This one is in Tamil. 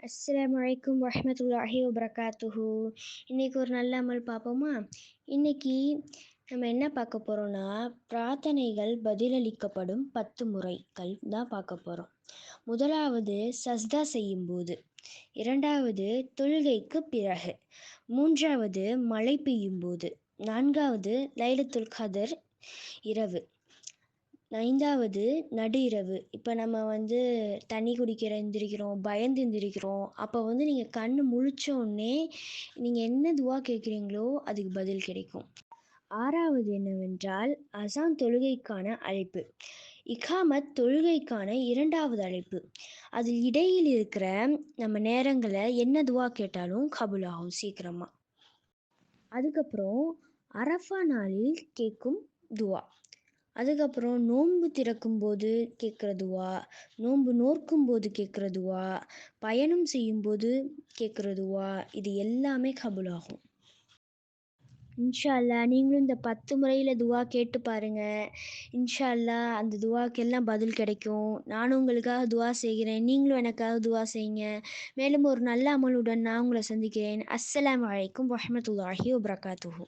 அஸ்ஸலாமு அலைக்கும் வரஹ்மத்துல்லாஹி வபரகாத்துஹு. இன்னைக்கு ஒரு நல்ல அமல் பார்ப்போமா? இன்னைக்கு நம்ம என்ன பார்க்க போறோம்னா, பிரார்த்தனைகள் பதிலளிக்கப்படும் 10 முறைகள் தான் பார்க்க போறோம். முதலாவது சஜ்தா செய்யும்போது, இரண்டாவது தொழுகைக்கு பிறகு, மூன்றாவது மழை பெய்யும்போது, நான்காவது லைலத்துல் கதர் இரவு, ஐந்தாவது நடு இரவு. இப்போ நம்ம தண்ணி குடிக்கிற எந்திரிக்கிறோம், பயந்து எந்திரிக்கிறோம். அப்போ நீங்கள் கண்ணு முழிச்ச உடனே நீங்கள் என்ன துவா கேட்குறீங்களோ அதுக்கு பதில் கிடைக்கும். ஆறாவது என்னவென்றால் அசான் தொழுகைக்கான அழைப்பு, இகாமத் தொழுகைக்கான இரண்டாவது அழைப்பு. அதில் இடையில் இருக்கிற நம்ம நேரங்களை என்ன துவா கேட்டாலும் கபூல் ஆகும் சீக்கிரமாக. அதுக்கப்புறம் அரஃபா நாளில் கேட்கும் துவா, அதுக்கப்புறம் நோன்பு திறக்கும்போது கேட்குற துவா, நோன்பு நோற்கும்போது கேட்குற துவா, பயணம் செய்யும்போது கேட்குற துவா, இது எல்லாமே கபூல் ஆகும். இன்ஷா அல்லா நீங்களும் இந்த 10 முறையில் துவா கேட்டு பாருங்க. இன்ஷா அல்லா அந்த துவாக்கெல்லாம் பதில் கிடைக்கும். நானும் உங்களுக்காக துவா செய்கிறேன், நீங்களும் எனக்காக துவா செய்யுங்க. மேலும் ஒரு நல்ல அமலுடன் நான் உங்களை சந்திக்கிறேன். அஸ்ஸலாமு அலைக்கும் வரஹ்மத்துல்லாஹி வபரகாத்துஹு.